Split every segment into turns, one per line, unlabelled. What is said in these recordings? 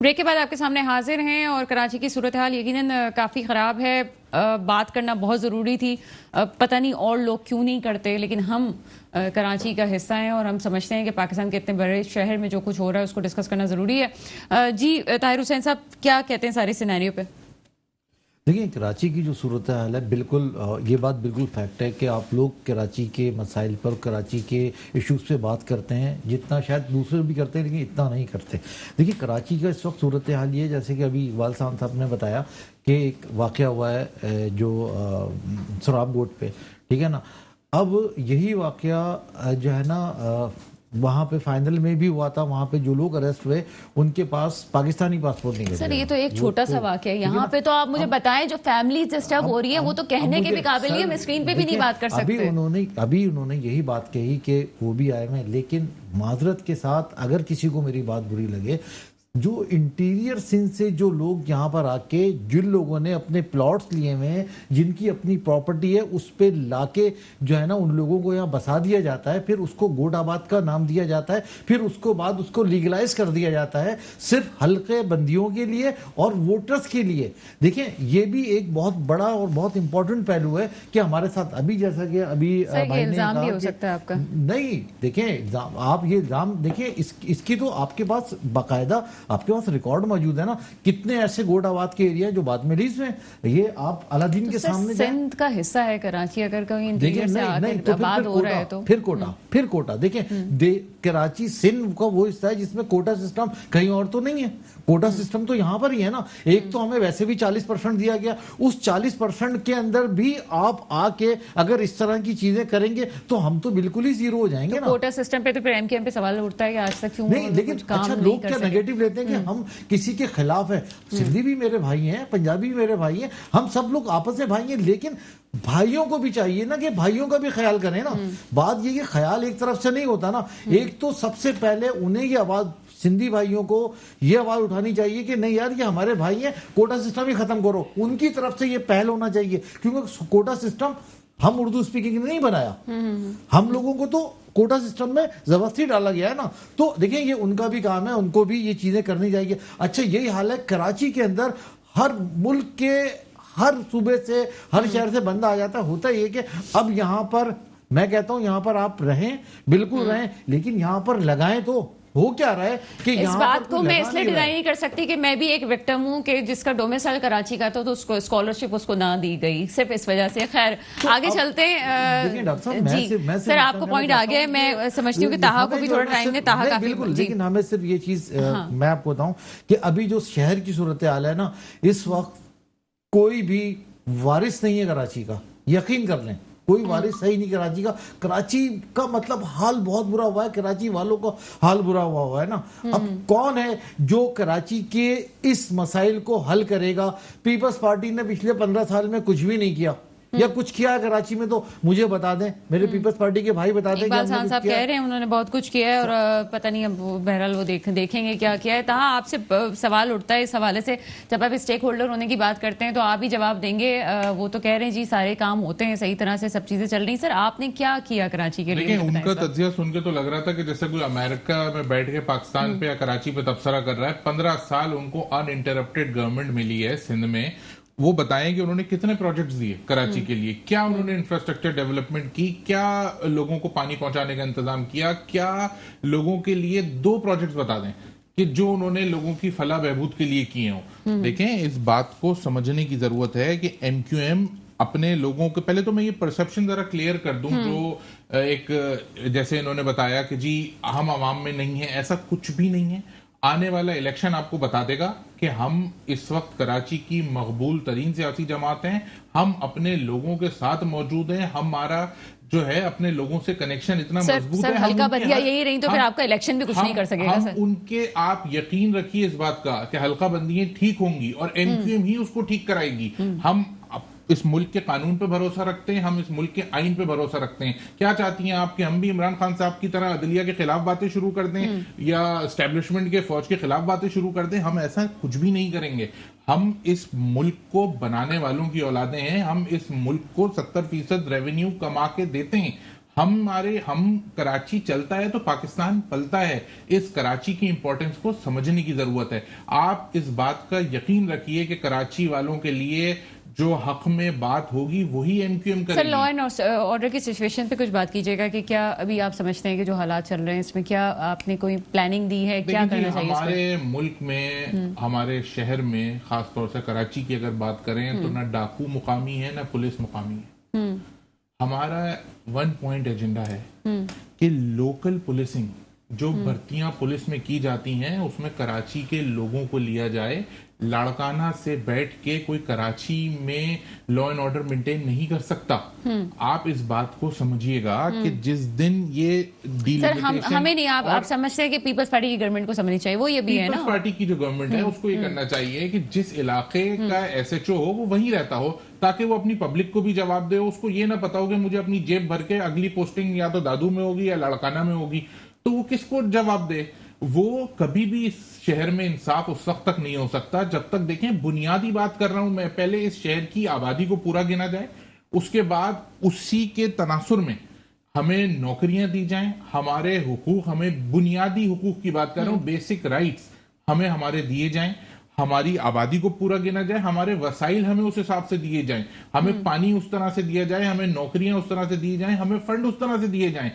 Break کے بعد آپ کے سامنے حاضر ہیں اور کراچی کی صورتحال یقیناً کافی خراب ہے. بات کرنا بہت ضروری تھی. پتہ نہیں اور لوگ کیوں نہیں کرتے, لیکن ہم کراچی کا حصہ ہیں اور ہم سمجھتے ہیں کہ پاکستان کے اتنے بڑے شہر میں جو کچھ ہو رہا ہے اس کو ڈسکس کرنا ضروری ہے. جی طاہر حسین صاحب, کیا کہتے ہیں سارے سینیریو پہ؟
دیکھیں, کراچی کی جو صورتحال ہے بالکل یہ بات بالکل فیکٹ ہے کہ آپ لوگ کراچی کے مسائل پر, کراچی کے ایشوز پہ بات کرتے ہیں جتنا شاید دوسرے بھی کرتے ہیں, لیکن اتنا نہیں کرتے. دیکھیں, کراچی کا اس وقت صورتحال یہ ہے جیسے کہ ابھی اقبال صاحب نے بتایا کہ ایک واقعہ ہوا ہے جو سراب گوٹ پہ, ٹھیک ہے نا. اب یہی واقعہ جو ہے نا وہاں پہ فائنل میں بھی ہوا تھا. وہاں پہ جو لوگ اریسٹ ہوئے ان کے پاس پاکستانی پاسپورٹ نہیں.
سر یہ تو ایک چھوٹا سا واقعہ ہے. یہاں پہ تو آپ مجھے بتائیں جو فیملیز ڈسٹرب ہو رہی ہیں وہ تو کہنے کے بھی قابل نہیں ہے, ہم اسکرین پہ بھی نہیں بات کر سکتے.
ابھی انہوں نے یہی بات کہی کہ وہ بھی آئے ہوئے ہیں, لیکن معذرت کے ساتھ اگر کسی کو میری بات بری لگے, جو انٹیریئر سندھ سے جو لوگ یہاں پر آ کے جن لوگوں نے اپنے پلاٹس لیے ہوئے ہیں, جن کی اپنی پراپرٹی ہے, اس پہ لا کے جو ہے نا ان لوگوں کو یہاں بسا دیا جاتا ہے, پھر اس کو گوڈ آباد کا نام دیا جاتا ہے, پھر اس کو بعد اس کو لیگلائز کر دیا جاتا ہے صرف حلقے بندیوں کے لیے اور ووٹرز کے لیے. دیکھیں, یہ بھی ایک بہت بڑا اور بہت امپورٹنٹ پہلو ہے کہ ہمارے ساتھ ابھی جیسا کہ ابھی
بھائی نے کہا ہو سکتا ہے آپ کا
نہیں. دیکھیں, آپ یہ الزام دیکھیں, اس کی تو آپ کے پاس باقاعدہ آپ کے پاس ریکارڈ موجود ہے نا, کتنے ایسے گوڈ آباد کے ایریا جو بعد میں ریلیز میں. یہ آپ الادین کے سامنے
سندھ کا حصہ ہے کراچی, اگر کوئی انٹیریئر سے آباد ہو رہا ہے تو
پھر کوٹا. دیکھیں, کراچی سندھ کا وہ حصہ ہے جس میں کوٹا سسٹم کہیں اور تو نہیں ہے. کوٹا سسٹم تو یہاں پر ہی ہے نا. ایک تو ہمیں ویسے بھی 40% دیا گیا, اس 40% کے اندر بھی آپ آ کے اگر اس طرح کی چیزیں کریں گے تو ہم تو بالکل ہی زیرو ہو جائیں گے نا.
کوٹا سسٹم پہ تو پھر ایم کیو ایم پہ سوال اٹھتا ہے کہ آج تک کیوں
نہیں, لیکن اچھا لوگ کیا نیگیٹو لیتے ہیں کہ ہم کسی کے خلاف ہیں. سندھی بھی میرے بھائی ہیں, پنجابی بھی میرے بھائی ہیں, ہم سب لوگ آپس میں بھائی ہیں, لیکن بھائیوں کو بھی چاہیے نا کہ بھائیوں کا بھی خیال کریں نا. بات یہ کہ خیال ایک طرف سے نہیں ہوتا نا. ایک تو سب سے پہلے انہیں یہ آواز, سندھی بھائیوں کو یہ آواز اٹھانی چاہیے کہ نہیں یار, یہ ہمارے بھائی ہیں, کوٹا سسٹم ہی ختم کرو. ان کی طرف سے یہ پہل ہونا چاہیے, کیونکہ کوٹا سسٹم ہم اردو اسپیکنگ نے نہیں بنایا, ہم لوگوں کو تو کوٹا سسٹم میں زبردستی ڈالا گیا ہے نا. تو دیکھیں, یہ ان کا بھی کام ہے, ان کو بھی یہ چیزیں کرنی چاہیے. اچھا, یہی حال ہے کراچی کے اندر, ہر ملک کے ہر صوبے سے, ہر شہر سے بندہ آ جاتا ہے. ہوتا یہ کہ اب یہاں پر میں کہتا ہوں یہاں پر آپ رہیں, بالکل رہیں, لیکن یہاں پر لگائیں تو ہو کیا رہا ہے کہ
اس بات کو میں اس لیے ڈینائی نہیں کر سکتی کہ میں بھی ایک وکٹم ہوں کہ جس کا ڈومیسائل کراچی کا تھا تو اس کو اسکالرشپ اس کو نہ دی گئی صرف اس وجہ سے. خیر آگے چلتے ہیں. جی سر, آپ کو پوائنٹ آگیا ہے, میں سمجھتی ہوں کہ تاہا کو بھی تھوڑا ٹائم دیں. تاہا کا
بالکل, لیکن ہمیں صرف یہ چیز میں آپ کو بتاؤں کہ ابھی جو شہر کی صورتحال ہے نا, اس وقت کوئی بھی وارث نہیں ہے کراچی کا, یقین کر لیں, کوئی وارث صحیح نہیں کراچی کا. کراچی کا مطلب حال بہت برا ہوا ہے, کراچی والوں کا حال برا ہوا ہے نا. اب کون ہے جو کراچی کے اس مسائل کو حل کرے گا؟ پیپلز پارٹی نے پچھلے 15 سال میں کچھ بھی نہیں کیا, یا کچھ کیا ہے کراچی میں تو مجھے بتا دیں, میرے پیپلز پارٹی کے بھائی بتا دیں.
اقبال صاحب کہہ رہے ہیں انہوں نے بہت کچھ کیا ہے اور پتہ نہیں اب بہرحال وہ دیکھیں گے کیا کیا ہے. تاہا آپ سے سوال اٹھتا ہے اس حوالے سے, جب آپ اسٹیک ہولڈر ہونے کی بات کرتے ہیں تو آپ ہی جواب دیں گے. وہ تو کہہ رہے ہیں جی سارے کام ہوتے ہیں صحیح طرح سے, سب چیزیں چل رہی ہیں. سر آپ نے کیا کیا کراچی کے لیے؟
ان کا تجزیہ سن کے تو لگ رہا تھا کہ جیسے کوئی امریکہ میں بیٹھ کے پاکستان پہ یا کراچی پہ تبصرہ کر رہا ہے. 15 سال ان کو ان انٹرپٹڈ گورنمنٹ ملی ہے سندھ میں. وہ بتائیں کہ انہوں نے کتنے پروجیکٹس دیے کراچی کے لیے, کیا انہوں نے انفراسٹرکچر ڈیولپمنٹ کی, کیا لوگوں کو پانی پہنچانے کا انتظام کیا, کیا لوگوں کے لیے 2 پروجیکٹس بتا دیں کہ جو انہوں نے لوگوں کی فلاح بہبود کے لیے کیے ہوں. دیکھیں, اس بات کو سمجھنے کی ضرورت ہے کہ ایم کیو ایم اپنے لوگوں کے, پہلے تو میں یہ پرسپشن ذرا کلیئر کر دوں, جو ایک جیسے انہوں نے بتایا کہ جی ہم عوام میں نہیں ہیں, ایسا کچھ بھی نہیں ہے. آنے والا الیکشن آپ کو بتا دے گا کہ ہم اس وقت کراچی کی مقبول ترین سیاسی جماعت ہیں, ہم اپنے لوگوں کے ساتھ موجود ہیں, ہمارا جو ہے اپنے لوگوں سے کنیکشن اتنا مضبوط ہے.
حلقہ بندیاں یہی رہی تو پھر آپ کا الیکشن بھی کچھ نہیں کر سکے گا.
ہم ان کے, آپ یقین رکھیے اس بات کا کہ حلقہ بندیاں ٹھیک ہوں گی اور ایم کیو ایم ہی اس کو ٹھیک کرائے گی. ہم اس ملک کے قانون پہ بھروسہ رکھتے ہیں, ہم اس ملک کے آئین پہ بھروسہ رکھتے ہیں. کیا چاہتی ہیں آپ کہ ہم بھی عمران خان صاحب کی طرح عدلیہ کے خلاف باتیں شروع کر دیں یا اسٹیبلشمنٹ کے فوج کے خلاف باتیں شروع کر دیں؟ ہم ایسا کچھ بھی نہیں کریں گے. ہم اس ملک کو بنانے والوں کی اولادیں ہیں, ہم اس ملک کو 70% ریونیو کما کے دیتے ہیں. ہم کراچی چلتا ہے تو پاکستان پلتا ہے. اس کراچی کی امپورٹنس کو سمجھنے کی ضرورت ہے. آپ اس بات کا یقین رکھیے کہ کراچی والوں کے لیے جو حق میں بات ہوگی وہی ایم کیو ایم کرے گی.
سر لا اینڈ آرڈر کی سچویشن پہ کچھ بات کیجیے گا کہ کیا ابھی آپ سمجھتے ہیں کہ جو حالات چل رہے ہیں اس میں کیا آپ نے کوئی پلاننگ دی ہے, کیا کرنا چاہیے؟
ہمارے ملک میں, ہمارے شہر میں, خاص طور سے کراچی کی اگر بات کریں تو نہ ڈاکو مقامی ہے نہ پولیس مقامی ہے. ہمارا 1 پوائنٹ ایجنڈا ہے کہ لوکل پولیسنگ, جو بھرتیاں پولیس میں کی جاتی ہیں اس میں کراچی کے لوگوں کو لیا جائے. لاڑکانہ سے بیٹھ کے کوئی کراچی میں لا اینڈ آرڈر مینٹین نہیں کر سکتا. آپ اس بات کو سمجھیے گا کہ جس دن یہ
سر ہمیں نہیں, آپ سمجھتے ہیں کہ پیپلز پارٹی کی گورنمنٹ کو سمجھنی چاہیے, وہ یہ بھی ہے نا,
پیپلز پارٹی کی جو گورنمنٹ ہے اس کو یہ کرنا چاہیے کہ جس علاقے کا ایس ایچ او ہو وہ وہیں رہتا ہو, تاکہ وہ اپنی پبلک کو بھی جواب دے. اس کو یہ نہ پتا ہو کہ مجھے اپنی جیب بھر کے اگلی پوسٹنگ یا تو دادو میں ہوگی یا لاڑکانہ میں ہوگی, تو وہ کس کو جواب دے. وہ کبھی بھی اس شہر میں انصاف اس وقت تک نہیں ہو سکتا جب تک, دیکھیں بنیادی بات کر رہا ہوں میں, پہلے اس شہر کی آبادی کو پورا گنا جائے, اس کے بعد اسی کے تناصر میں ہمیں نوکریاں دی جائیں, ہمارے حقوق, ہمیں بنیادی حقوق کی بات کر رہا ہوں, بیسک رائٹس ہمیں ہمارے دیے جائیں, ہماری آبادی کو پورا گنا جائے, ہمارے وسائل ہمیں اس حساب سے دیے جائیں, ہمیں پانی اس طرح سے دیا جائے, ہمیں نوکریاں اس طرح سے دی جائیں, ہمیں فنڈ اس طرح سے دیے جائیں,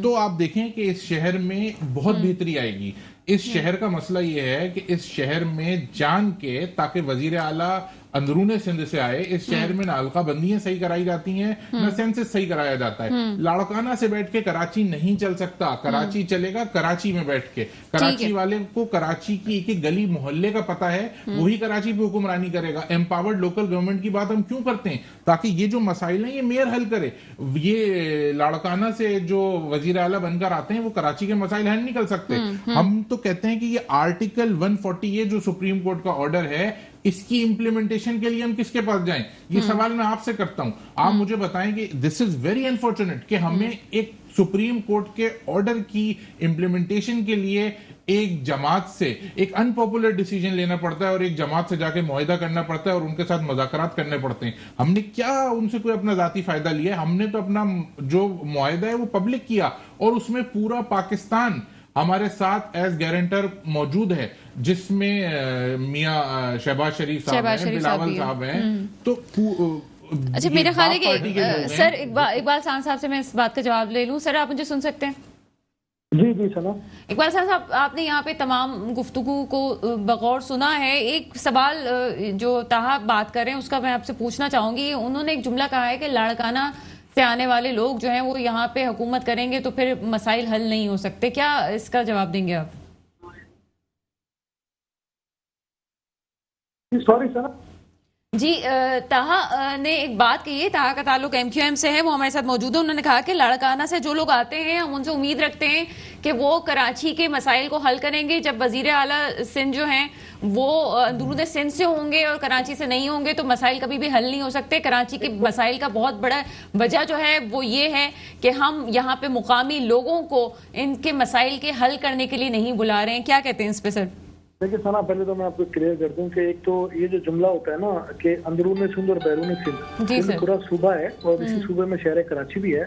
تو آپ دیکھیں کہ اس شہر میں بہت بہتری آئے گی. اس شہر کا مسئلہ یہ ہے کہ اس شہر میں جان کے, تاکہ وزیر اعلیٰ اندرون سندھ سے آئے, اس شہر میں نہ حلقہ بندیاں صحیح کرائی جاتی ہیں نہ سینسس صحیح کرایا جاتا ہے. لاڑکانہ سے بیٹھ کے کراچی نہیں چل سکتا, کراچی چلے گا کراچی میں بیٹھ کے. کراچی والے کو کراچی کی ایک ایک گلی محلے کا پتہ ہے, وہی کراچی پہ حکمرانی کرے گا. امپاورڈ لوکل گورنمنٹ کی بات ہم کیوں کرتے ہیں؟ تاکہ یہ جو مسائل ہیں یہ میئر حل کرے. یہ لاڑکانہ سے جو وزیر اعلیٰ بن کر آتے ہیں وہ کراچی کے مسائل حل نہیں کر سکتے. ہم تو کہتے ہیں کہ یہ آرٹیکل 140 جو سپریم کورٹ کا آرڈر ہے, اس کی امپلیمنٹیشن کے لیے ہم کس کے پاس جائیں؟ یہ سوال میں آپ سے کرتا ہوں. آپ مجھے بتائیں کہ دس از ویری انفارچونیٹ کہ ہمیں ایک سپریم کورٹ کے آرڈر کی امپلیمنٹیشن کے لیے ایک جماعت سے ایک ان پاپولر ڈیسیجن لینا پڑتا ہے, اور ایک جماعت سے جا کے معاہدہ کرنا پڑتا ہے, اور ان کے ساتھ مذاکرات کرنے پڑتے ہیں. ہم نے کیا ان سے کوئی اپنا ذاتی فائدہ لیا ہے؟ ہم نے تو اپنا جو معاہدہ ہے وہ پبلک کیا, اور اس میں پورا پاکستان ہمارے ساتھ ایز گارنٹر موجود ہے, جس میں میاں شہباز شریف صاحب ہیں, بلاول صاحب ہیں. تو
اچھا, میرا خیال ہے کہ سر اقبال خان صاحب سے میں اس بات کا جواب لے لوں. سر آپ مجھے سن سکتے ہیں؟
جی جی سنا.
اقبال صاحب, آپ نے یہاں پہ تمام گفتگو کو بغور سنا ہے. ایک سوال جو طاہا بات کر رہے ہیں اس کا میں آپ سے پوچھنا چاہوں گی. انہوں نے ایک جملہ کہا ہے کہ لاڑکانہ سے آنے والے لوگ جو ہیں وہ یہاں پہ حکومت کریں گے تو پھر مسائل حل نہیں ہو سکتے. کیا اس کا جواب دیں گے آپ؟
Sorry sir.
جی, طاہا نے ایک بات کہی ہے, طاہا کا تعلق ایم کیو ایم سے ہے, وہ ہمارے ساتھ موجود ہے. انہوں نے کہا کہ لاڑکانہ سے جو لوگ آتے ہیں ہم ان سے امید رکھتے ہیں کہ وہ کراچی کے مسائل کو حل کریں گے. جب وزیر اعلیٰ سندھ جو ہیں وہ اندرون سندھ سے ہوں گے اور کراچی سے نہیں ہوں گے تو مسائل کبھی بھی حل نہیں ہو سکتے. کراچی کے مسائل کا بہت بڑا وجہ جو ہے وہ یہ ہے کہ ہم یہاں پہ مقامی لوگوں کو ان کے مسائل کے حل کرنے کے لیے نہیں بلا رہے ہیں. کیا کہتے ہیں اس پہ سر؟
دیکھیے سنا, پہلے تو میں آپ کو کلیئر کر دوں کہ ایک تو یہ جو جملہ ہوتا ہے نا کہ اندرون سندھ اور بیرون سندھ پورا صوبہ ہے, اور اسی صوبے میں شہر کراچی بھی ہے,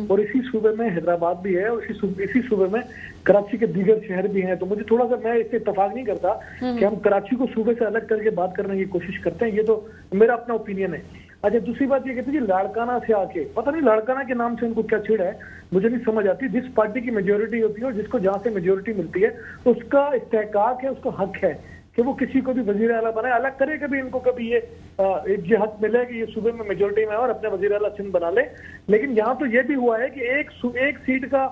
اور اسی صوبے میں حیدرآباد بھی ہے, اور اسی صوبے میں کراچی کے دیگر شہر بھی ہیں. تو مجھے تھوڑا سا, میں اس سے اتفاق نہیں کرتا کہ ہم کراچی کو صوبے سے الگ کر کے بات کرنے کی کوشش کرتے ہیں. یہ تو میرا اپنا اوپینین ہے. اچھا, دوسری بات یہ کہتے ہیں کہ لاڑکانہ سے آ کے, پتہ نہیں لاڑکانہ کے نام سے ان کو کیا چھڑ ہے, مجھے نہیں سمجھ آتی. جس پارٹی کی میجورٹی ہوتی ہے اور جس کو جہاں سے میجورٹی ملتی ہے اس کا استحقاق ہے, اس کا حق ہے کہ وہ کسی کو بھی وزیر اعلیٰ بنائے, الگ کرے. کبھی ان کو کبھی یہ حق ملے کہ یہ صوبے میں میجورٹی میں ہے اور اپنے وزیر اعلیٰ سندھ بنا لے. لیکن یہاں تو یہ بھی ہوا ہے کہ ایک سیٹ کا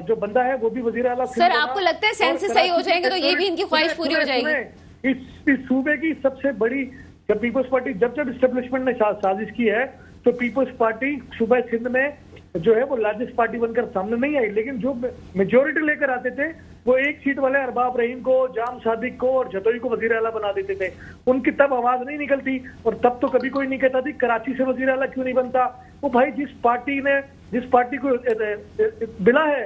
جو بندہ ہے وہ بھی وزیر اعلیٰ.
سر آپ کو لگتا ہے سینسس صحیح ہو جائیں گے تو یہ بھی ان کی خواہش پوری ہو جائے گی؟
اس صوبے کی سب سے بڑی, جب پیپلز پارٹی جب اسٹیبلشمنٹ نے سازش کی ہے تو پیپلز پارٹی صوبہ سندھ میں جو ہے وہ لارجسٹ پارٹی بن کر سامنے نہیں آئی. لیکن جو میجورٹی لے کر آتے تھے وہ ایک سیٹ والے ارباب رحیم کو, جام صادق کو اور جتوئی کو وزیر اعلیٰ بنا دیتے تھے. ان کی تب آواز نہیں نکلتی, اور تب تو کبھی کوئی نہیں کہتا تھی کراچی سے وزیر اعلیٰ کیوں نہیں بنتا. وہ بھائی جس پارٹی کو بلا ہے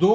2